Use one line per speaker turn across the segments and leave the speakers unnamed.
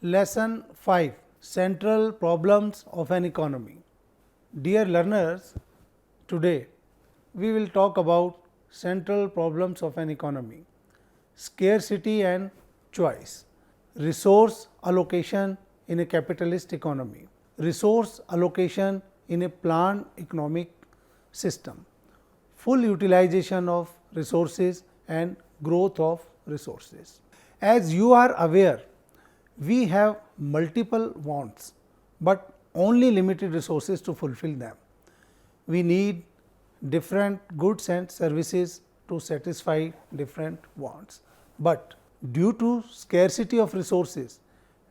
Lesson 5, Central Problems of an Economy. Dear learners, today we will talk about central problems of an economy, scarcity and choice, resource allocation in a capitalist economy, resource allocation in a planned economic system, full utilization of resources and growth of resources. As you are aware, we have multiple wants, but only limited resources to fulfill them. We need different goods and services to satisfy different wants, but due to scarcity of resources,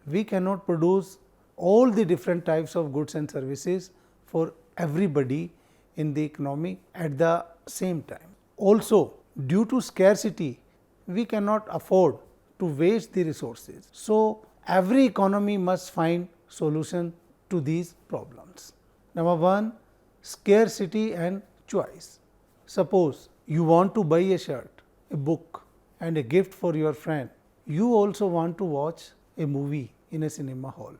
we cannot produce all the different types of goods and services for everybody in the economy at the same time. Also, due to scarcity, we cannot afford to waste the resources. So, every economy must find solution to these problems. Number 1, scarcity and choice. Suppose you want to buy a shirt, a book and a gift for your friend. You also want to watch a movie in a cinema hall.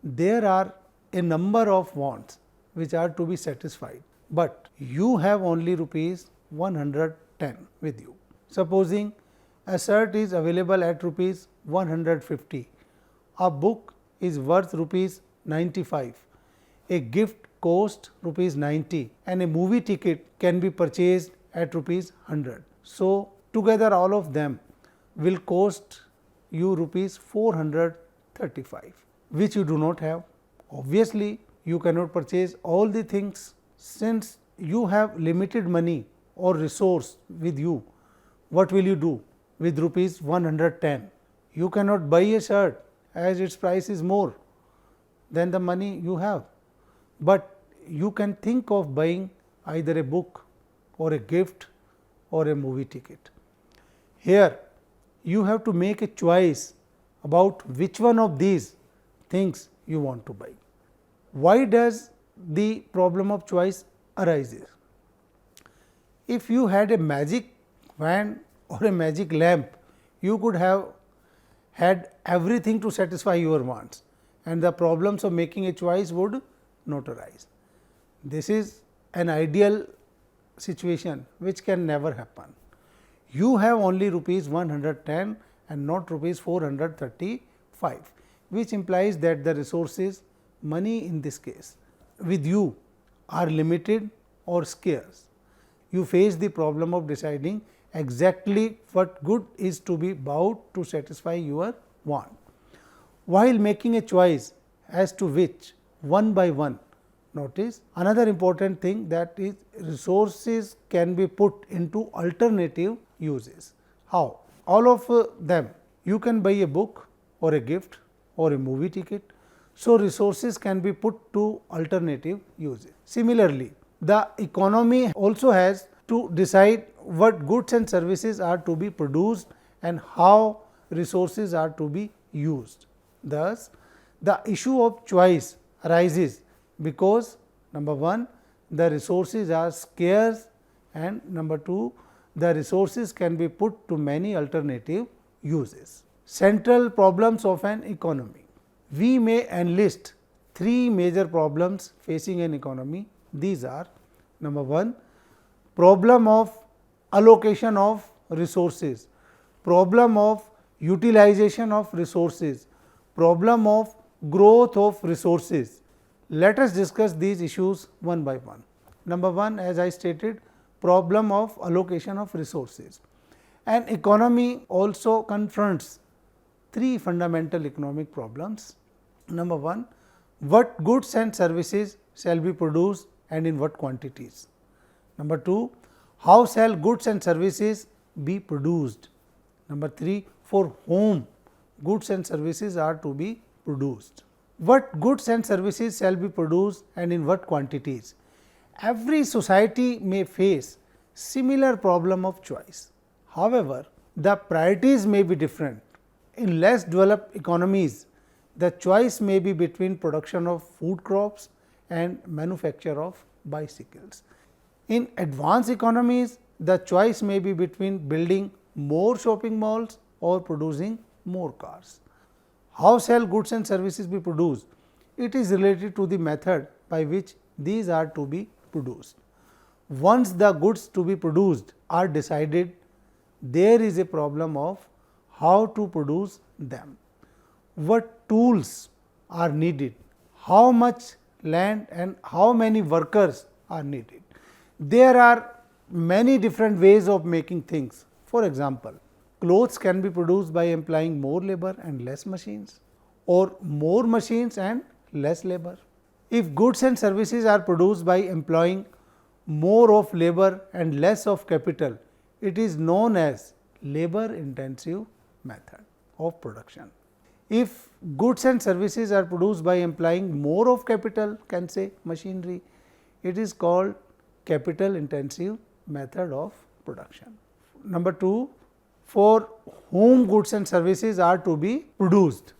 There are a number of wants which are to be satisfied, but you have only rupees 110 with you. Supposing a shirt is available at rupees 150, a book is worth rupees 95, a gift cost rupees 90 and a movie ticket can be purchased at rupees 100. So, together all of them will cost you rupees 435, which you do not have. Obviously, you cannot purchase all the things. Since you have limited money or resource with you, what will you do with rupees 110? You cannot buy a shirt as its price is more than the money you have, but you can think of buying either a book or a gift or a movie ticket. Here you have to make a choice about which one of these things you want to buy. Why does the problem of choice arises? If you had a magic wand or a magic lamp, you could have had everything to satisfy your wants and the problems of making a choice would not arise. This is an ideal situation which can never happen. You have only rupees 110 and not rupees 435, which implies that the resources, money in this case, with you are limited or scarce. You face the problem of deciding exactly what good is to be bought to satisfy your want. While making a choice as to which, one by one, notice another important thing, that is resources can be put into alternative uses. How? All of them, you can buy a book or a gift or a movie ticket. So, resources can be put to alternative uses. Similarly, the economy also has to decide what goods and services are to be produced and how resources are to be used. Thus, the issue of choice arises because number 1, the resources are scarce and number 2, the resources can be put to many alternative uses. Central problems of an economy. We may enlist 3 major problems facing an economy. These are: number 1, problem of allocation of resources, problem of utilization of resources, problem of growth of resources. Let us discuss these issues one by one. Number 1, as I stated, problem of allocation of resources. An economy also confronts 3 fundamental economic problems. Number 1, what goods and services shall be produced and in what quantities. Number 2, how shall goods and services be produced. Number 3, for whom goods and services are to be produced. What goods and services shall be produced and in what quantities. Every society may face similar problem of choice. However, the priorities may be different. In less developed economies, the choice may be between production of food crops and manufacture of bicycles. In advanced economies, the choice may be between building more shopping malls or producing more cars. How shall goods and services be produced? It is related to the method by which these are to be produced. Once the goods to be produced are decided, there is a problem of how to produce them, what tools are needed, how much land and how many workers are needed. There are many different ways of making things. For example, clothes can be produced by employing more labor and less machines, or more machines and less labor. If goods and services are produced by employing more of labor and less of capital, it is known as labor intensive method of production. If goods and services are produced by employing more of capital, can say machinery, it is called capital intensive method of production. Number 2, for whom goods and services are to be produced,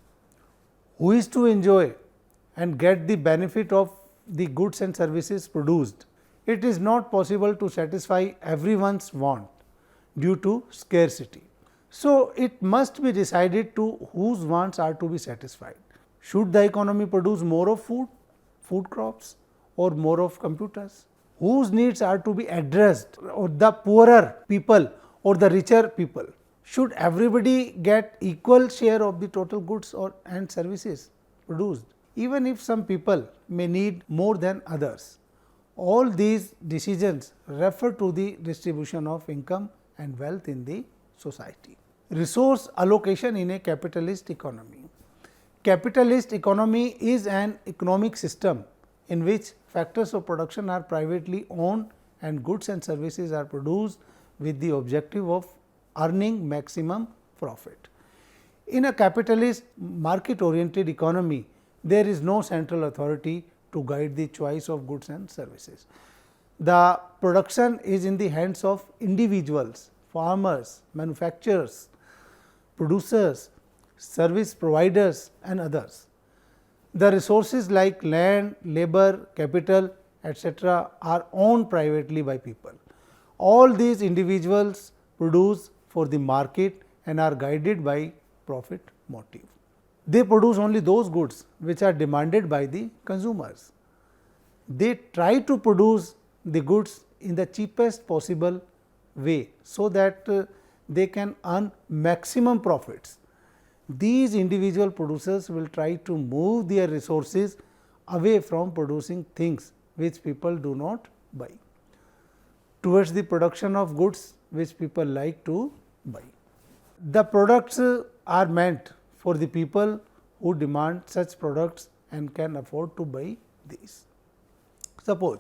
who is to enjoy and get the benefit of the goods and services produced. It is not possible to satisfy everyone's want due to scarcity. So, it must be decided to whose wants are to be satisfied. Should the economy produce more of food crops, or more of computers? Whose needs are to be addressed, or the poorer people or the richer people? Should everybody get equal share of the total goods and services produced, even if some people may need more than others? All these decisions refer to the distribution of income and wealth in the society. Resource allocation in a capitalist economy. Capitalist economy is an economic system in which factors of production are privately owned and goods and services are produced with the objective of earning maximum profit. In a capitalist market oriented economy, there is no central authority to guide the choice of goods and services. The production is in the hands of individuals, farmers, manufacturers, producers, service providers and others. The resources like land, labor, capital, etc. are owned privately by people. All these individuals produce for the market and are guided by profit motive. They produce only those goods which are demanded by the consumers. They try to produce the goods in the cheapest possible way, so that they can earn maximum profits. These individual producers will try to move their resources away from producing things which people do not buy, towards the production of goods which people like to buy. The products are meant for the people who demand such products and can afford to buy these. Suppose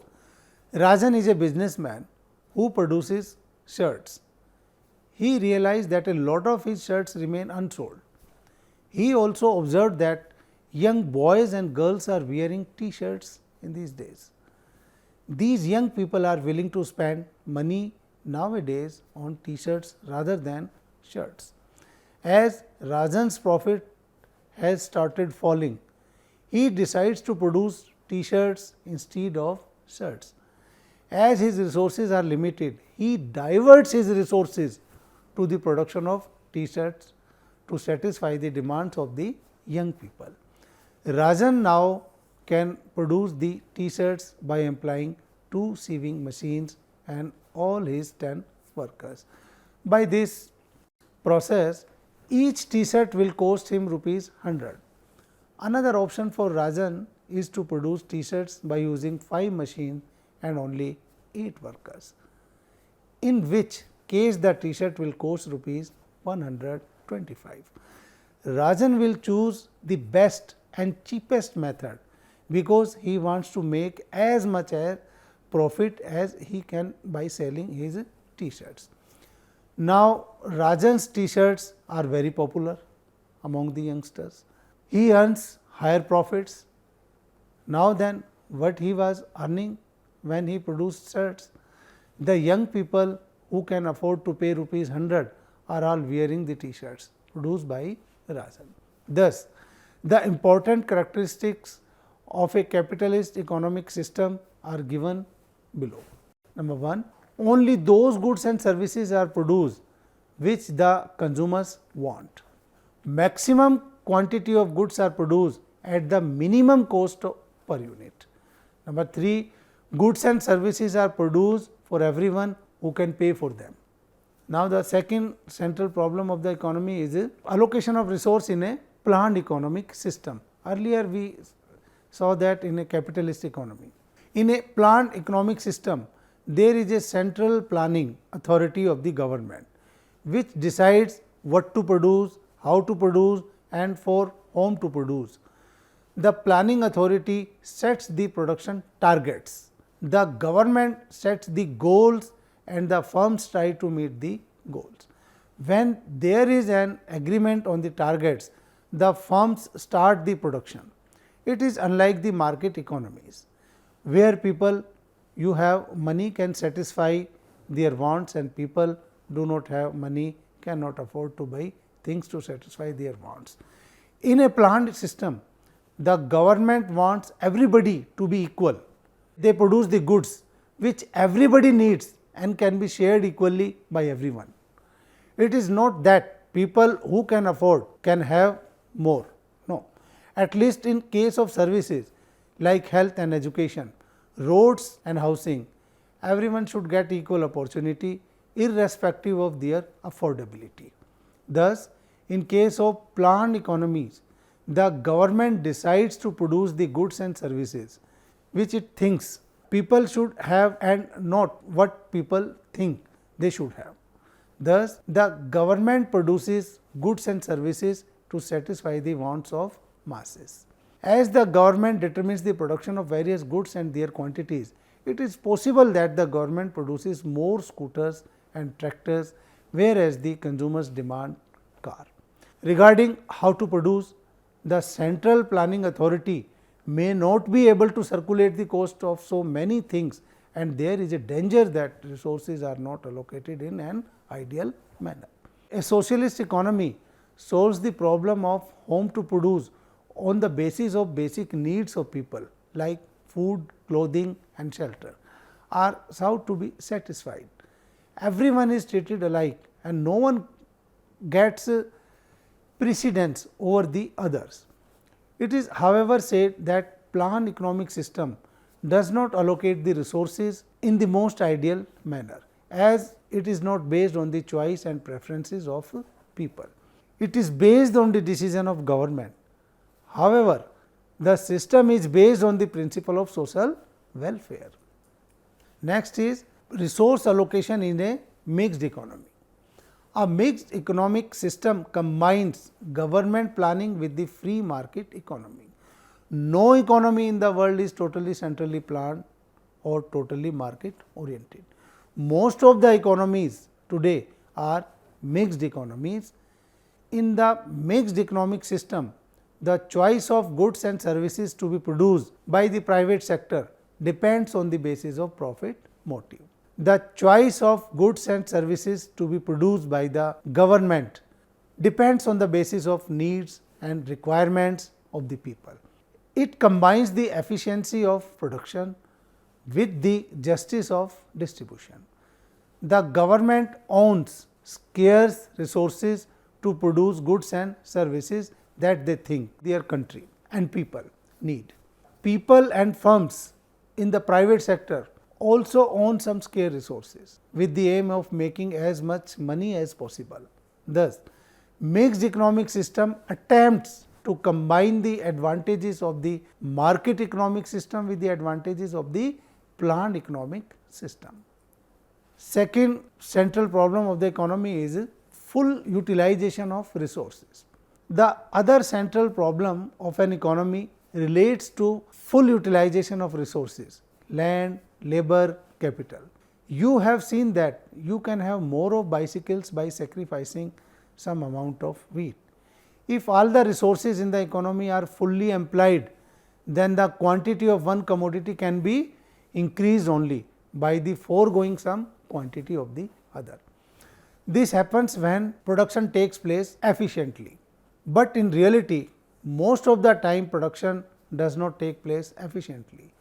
Rajan is a businessman who produces shirts. He realized that a lot of his shirts remain unsold. He also observed that young boys and girls are wearing T-shirts in these days. These young people are willing to spend money nowadays on T-shirts rather than shirts. As Rajan's profit has started falling, he decides to produce T-shirts instead of shirts. As his resources are limited, he diverts his resources to the production of T-shirts to satisfy the demands of the young people. Rajan now can produce the T-shirts by employing 2 sewing machines and all his 10 workers. By this process, each T-shirt will cost him rupees 100. Another option for Rajan is to produce T-shirts by using 5 machines and only 8 workers, in which case the T-shirt will cost rupees 125. Rajan will choose the best and cheapest method because he wants to make as much as profit as he can by selling his T-shirts. Now, Rajan's T-shirts are very popular among the youngsters. He earns higher profits now than what he was earning when he produced shirts. The young people who can afford to pay rupees 100 are all wearing the T-shirts produced by Rajan. Thus, the important characteristics of a capitalist economic system are given below. Number 1, only those goods and services are produced which the consumers want. Maximum quantity of goods are produced at the minimum cost per unit. Number 3, goods and services are produced for everyone who can pay for them. Now, the second central problem of the economy is allocation of resource in a planned economic system. Earlier we saw that in a capitalist economy. In a planned economic system, there is a central planning authority of the government, which decides what to produce, how to produce and for whom to produce. The planning authority sets the production targets. The government sets the goals and the firms try to meet the goals. When there is an agreement on the targets, the firms start the production. It is unlike the market economies, where people you have money can satisfy their wants and people do not have money, cannot afford to buy things to satisfy their wants. In a planned system, the government wants everybody to be equal. They produce the goods which everybody needs and can be shared equally by everyone. It is not that people who can afford can have more. No, at least in case of services like health and education, roads and housing, everyone should get equal opportunity irrespective of their affordability. Thus, in case of planned economies, the government decides to produce the goods and services which it thinks people should have and not what people think they should have. Thus, the government produces goods and services to satisfy the wants of masses. As the government determines the production of various goods and their quantities, it is possible that the government produces more scooters and tractors, whereas the consumers demand car. Regarding how to produce, the central planning authority may not be able to circulate the cost of so many things, and there is a danger that resources are not allocated in an ideal manner. A socialist economy solves the problem of home to produce on the basis of basic needs of people like food, clothing and shelter are sought to be satisfied. Everyone is treated alike and no one gets precedence over the others. It is however said that planned economic system does not allocate the resources in the most ideal manner, as it is not based on the choice and preferences of people. It is based on the decision of government. However, the system is based on the principle of social welfare. Next is resource allocation in a mixed economy. A mixed economic system combines government planning with the free market economy. No economy in the world is totally centrally planned or totally market oriented. Most of the economies today are mixed economies. In the mixed economic system, the choice of goods and services to be produced by the private sector depends on the basis of profit motive. The choice of goods and services to be produced by the government depends on the basis of needs and requirements of the people. It combines the efficiency of production with the justice of distribution. The government owns scarce resources to produce goods and services that they think their country and people need. People and firms in the private sector also own some scarce resources with the aim of making as much money as possible. Thus, mixed economic system attempts to combine the advantages of the market economic system with the advantages of the planned economic system. Second central problem of the economy is full utilization of resources. The other central problem of an economy relates to full utilization of resources, land, labor, capital. You have seen that you can have more of bicycles by sacrificing some amount of wheat. If all the resources in the economy are fully employed, then the quantity of one commodity can be increased only by the foregoing some quantity of the other. This happens when production takes place efficiently, but in reality most of the time production does not take place efficiently.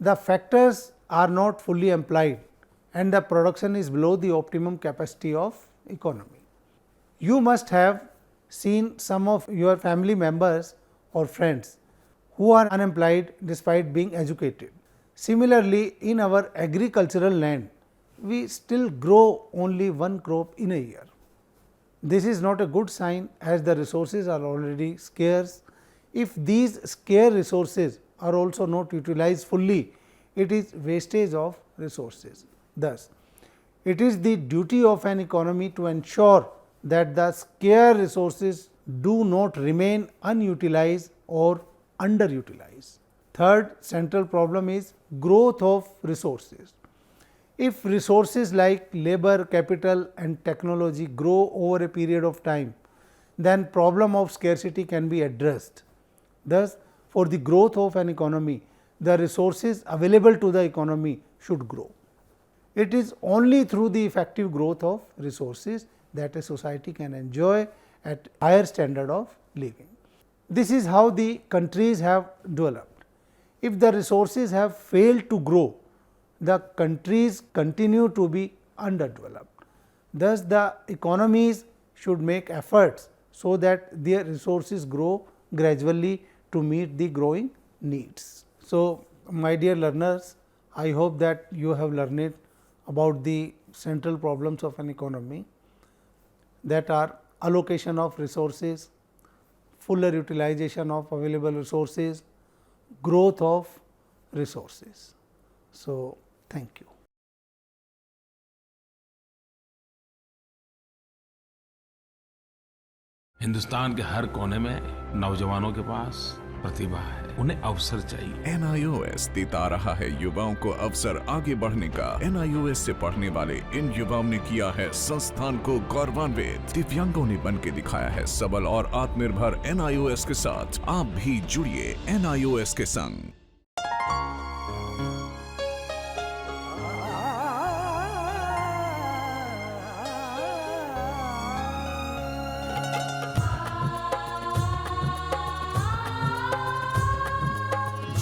The factors are not fully employed and the production is below the optimum capacity of economy. You must have seen some of your family members or friends who are unemployed despite being educated. Similarly, in our agricultural land, we still grow only one crop in a year. This is not a good sign, as the resources are already scarce. If these scarce resources are also not utilized fully, it is wastage of resources. Thus, it is the duty of an economy to ensure that the scarce resources do not remain unutilized or underutilized. Third central problem is growth of resources. If resources like labor, capital and technology grow over a period of time, then problem of scarcity can be addressed. Thus, for the growth of an economy, the resources available to the economy should grow. It is only through the effective growth of resources that a society can enjoy at higher standard of living. This is how the countries have developed. If the resources have failed to grow, the countries continue to be underdeveloped. Thus, the economies should make efforts so that their resources grow gradually to meet the growing needs. So, my dear learners, I hope that you have learned about the central problems of an economy, that are allocation of resources, fuller utilization of available resources, growth of resources. So, thank you.
Hindustan के हर कोने में नौजवानों के पास प्रतिभा है, उन्हें अवसर चाहिए।
NIOS देता रहा है युवाओं को अवसर आगे बढ़ने का। NIOS से पढ़ने वाले इन युवाओं ने किया है संस्थान को गौरवान्वित। दिव्यांगों ने बन के दिखाया है सबल और आत्मनिर्भर। NIOS के साथ आप भी जुड़िए NIOS के संग।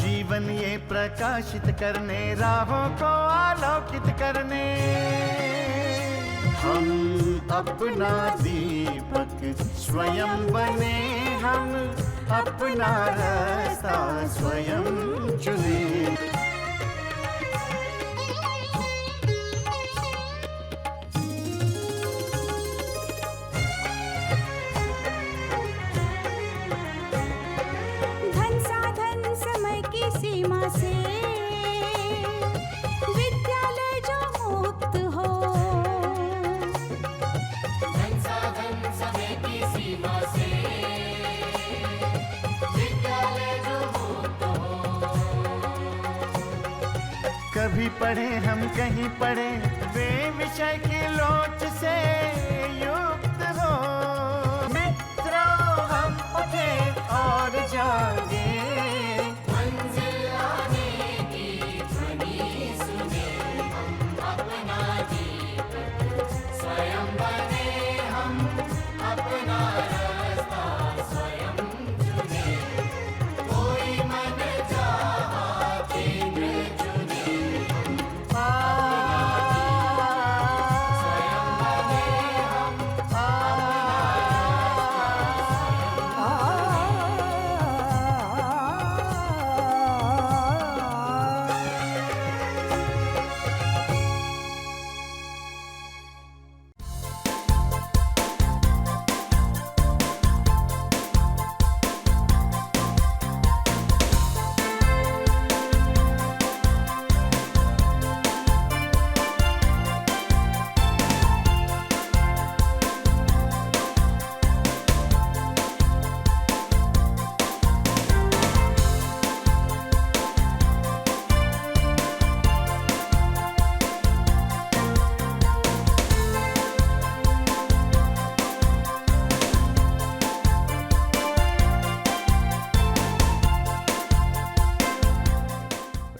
जीवन ये प्रकाशित करने, राहों को आलोकित करने, हम अपना दीपक स्वयं बने, हम अपना रास्ता स्वयं चुने।
धन साधन समय की सीमा से विद्यालय जो मुक्त हो, धन साधन समय की सीमा से विद्यालय जो मुक्त हो।
कभी पढ़े हम कहीं पढ़े, वे विषय की लोच से युक्त हो। मित्रों हम उठे और जागे,
मंजिल आने की ध्वनि सुने, हम अपना दीपक स्वयं बने, हम अपना रास्ता स्वयं चुने, कोई मन चाहा केंद्र चुने, स्वयं बने, हम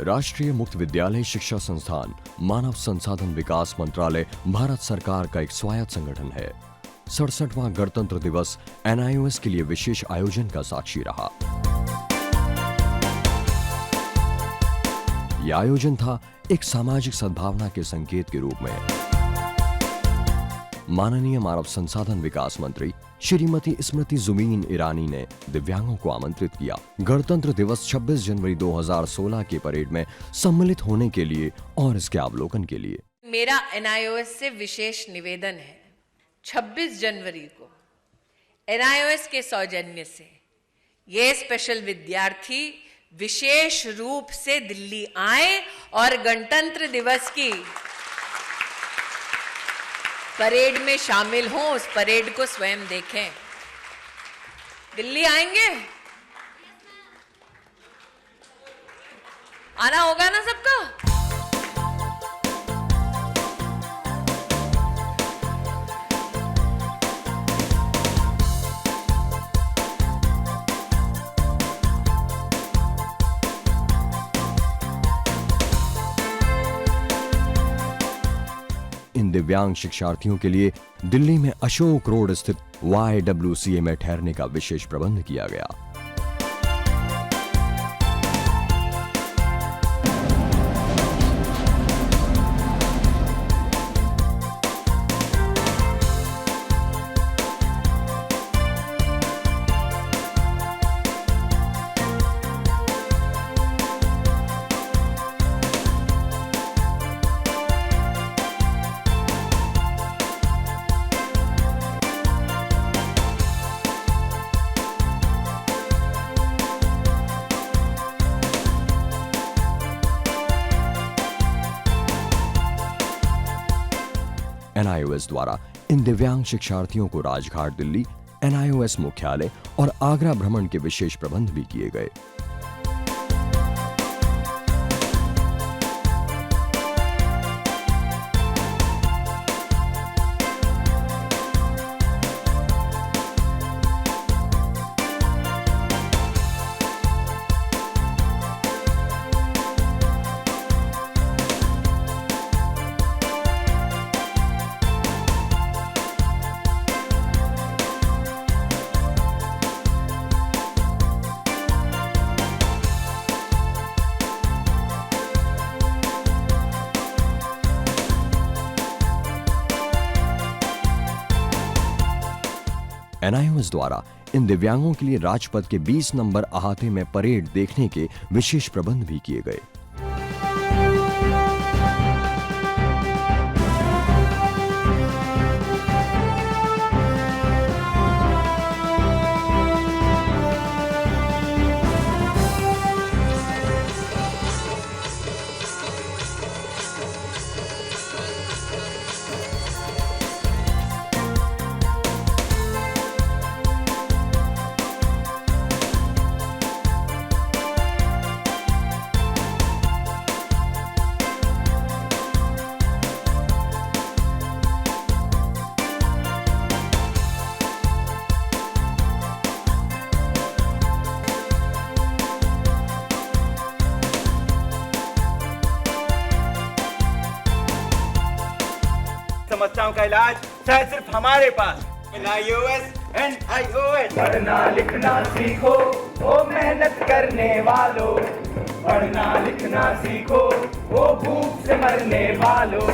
राष्ट्रीय मुक्त विद्यालय शिक्षा संस्थान मानव संसाधन विकास मंत्रालय भारत सरकार का एक स्वायत्त संगठन है। 67वां गणतंत्र दिवस NIOS के लिए विशेष आयोजन का साक्षी रहा। यह आयोजन था एक सामाजिक सद्भावना के संकेत के रूप में। माननीय मानव संसाधन विकास मंत्री श्रीमती स्मृति जुबीन ईरानी ने दिव्यांगों को आमंत्रित किया गणतंत्र दिवस 26 जनवरी 2016 के परेड में सम्मिलित होने के लिए और इसके अवलोकन के लिए।
मेरा NIOS से विशेष निवेदन है, 26 जनवरी को NIOS के सौजन्य से ये स्पेशल विद्यार्थी विशेष रूप से दिल्ली आए और गणतंत्र दिवस की परेड में शामिल हों, उस परेड को स्वयं देखें। दिल्ली आएंगे? आना होगा ना सबका?
इन दिव्यांग शिक्षार्थियों के लिए दिल्ली में अशोक रोड स्थित YWCA में ठहरने का विशेष प्रबंध किया गया। NIOS द्वारा इन दिव्यांग शिक्षार्थियों को राजघाट दिल्ली, NIOS मुख्यालय और आगरा भ्रमण के विशेष प्रबंध भी किए गए। NIOS द्वारा इन दिव्यांगों के लिए राजपथ के 20 नंबर अहाते में परेड देखने के विशेष प्रबंध भी किए गए।
समस्याओं का इलाज शायद सिर्फ हमारे पास। NIOS पढ़ना लिखना सीखो ओ मेहनत करने वालों, पढ़ना लिखना सीखो ओ भूख से मरने वालों।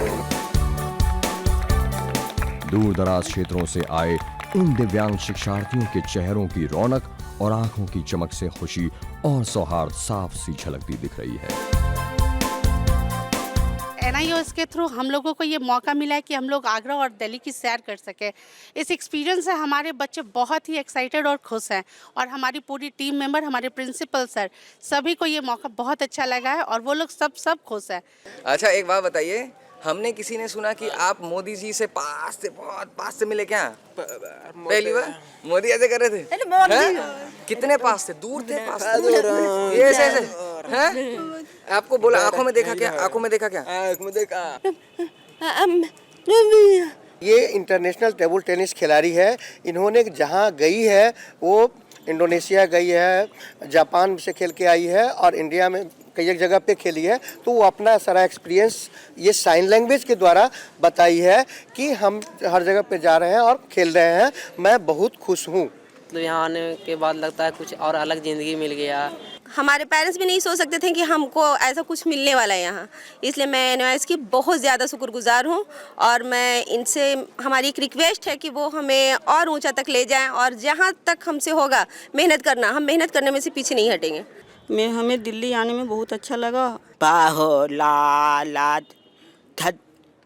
दूर दराज क्षेत्रों से आए इन दिव्यांग शिक्षार्थियों के चेहरों की रौनक और आंखों की चमक से खुशी और सौहार्द साफ सी झलकती दिख रही है।
NIOS के थ्रू हम लोगों को ये मौका मिला है कि हम लोग आगरा और दिल्ली की सैर कर सके। इस एक्सपीरियंस से हमारे बच्चे बहुत ही एक्साइटेड और खुश हैं और हमारी पूरी टीम मेंबर, हमारे प्रिंसिपल सर, सभी को ये मौका बहुत अच्छा लगा है और वो लोग सब खुश हैं।
अच्छा, एक बात बताइए, हमने किसी ने सुना कि आप मोदी जी से बहुत पास से मिले क्या? पहली बार मोदी ऐसे कर रहे थे? कितने पास थे? दूर थे? पास थे? ये ऐसे हैं? आपको बोला आंखों में देखा क्या? आंखों में देखा क्या? आंखों में देखा।
ये इंटरनेशनल टेबल टेनिस खिलाड़ी है। इन्होंने जहाँ गई है वो इंडोनेशिया गई है, जापान से खेल के आई है और इंडिया में कई एक जगह पे खेली है। तो वो अपना सारा एक्सपीरियंस ये साइन लैंग्वेज के द्वारा बताई है कि हम हर जगह पे जा रहे हैं और खेल रहे हैं। मैं बहुत खुश हूँ।
तो यहाँ आने के बाद लगता है कुछ और अलग ज़िंदगी मिल गया। हमारे पेरेंट्स भी नहीं सोच सकते थे कि हमको ऐसा कुछ मिलने वाला है यहाँ। इसलिए मैं एनआईओएस की बहुत ज़्यादा शुक्रगुजार हूँ और मैं इनसे हमारी एक रिक्वेस्ट है कि वो हमें और ऊंचा तक ले जाएं और जहाँ तक हमसे होगा मेहनत करना, हम मेहनत करने में से पीछे नहीं हटेंगे।
हमें दिल्ली आने में बहुत अच्छा लगा। पाहो लालात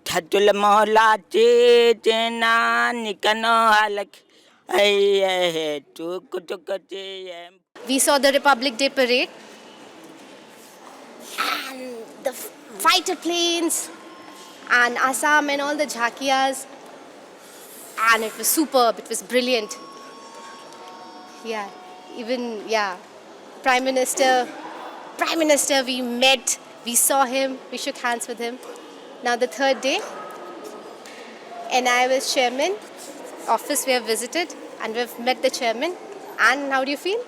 ठटुल मोहला चेना निकनो अलग ऐ टुक टुक चे।
We saw the Republic Day parade and the fighter planes and Assam and all the jhakias, and it was superb, it was brilliant. Yeah, even Prime Minister we met, we saw him, we shook hands with him. Now the third day, NIOS chairman office we have visited and we've met the chairman. And how do you feel?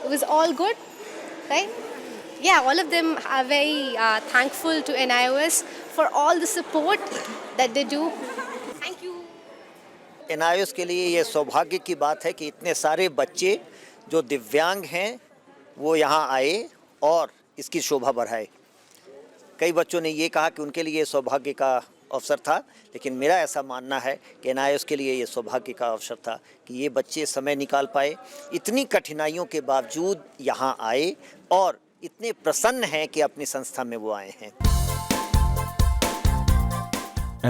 It was all good, right? Yeah, all of them are very thankful to NIOS for all the support that they do. Thank you.
NIOS के लिए ये सौभाग्य की बात है कि इतने सारे बच्चे जो दिव्यांग हैं वो यहाँ आए और इसकी शोभा बढ़ाए। कई बच्चों ने ये कहा कि उनके लिए सौभाग्य का अवसर था, लेकिन मेरा ऐसा मानना है कि एनआईओएस के लिए ये सौभाग्य का अवसर था कि ये बच्चे समय निकाल पाए, इतनी कठिनाइयों के बावजूद यहाँ आए और इतने प्रसन्न हैं कि अपनी संस्था में वो आए हैं।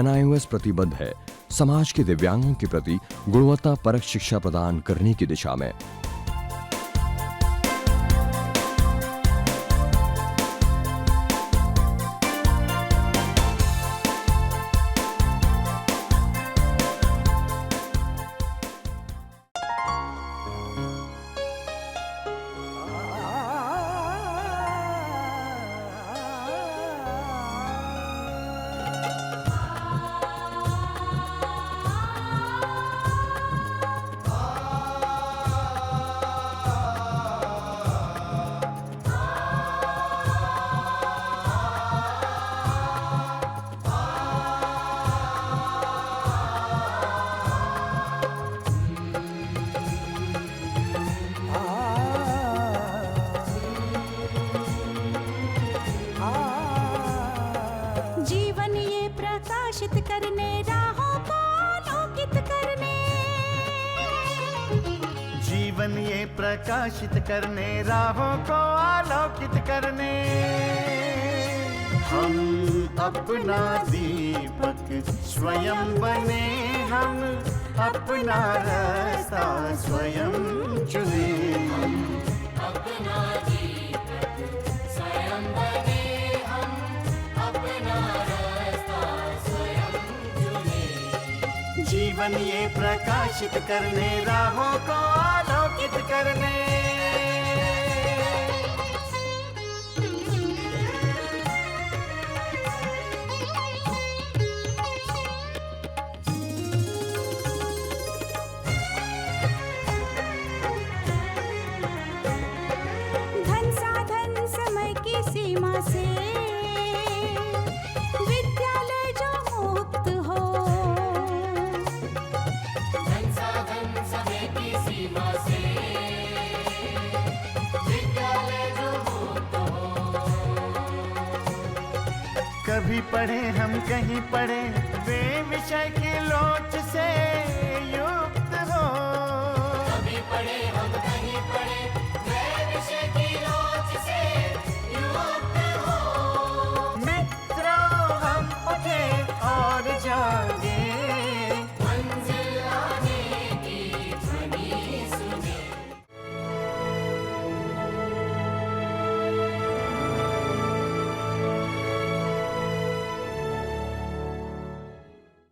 एनआईओएस प्रतिबद्ध है समाज के दिव्यांगों के प्रति गुणवत्ता परक शिक्षा प्रदान करने की दिशा में।
जीवन ये प्रकाशित करने, राहों को आलोकित करने, हम अपना दीपक स्वयं बने, हम अपना रास्ता स्वयं चुने।
अपना दीपक स्वयं बने, हम अपना रास्ता स्वयं चुने।
जीवन ये प्रकाशित करने, राहों को आलोकित करने।
धन साधन समय की सीमा से विद्यालय जो मुक्त हो,
धन साधन समय की सीमा से विद्यालय जो मुक्त हो।
कभी पढ़े हम कहीं पढ़े वे विषय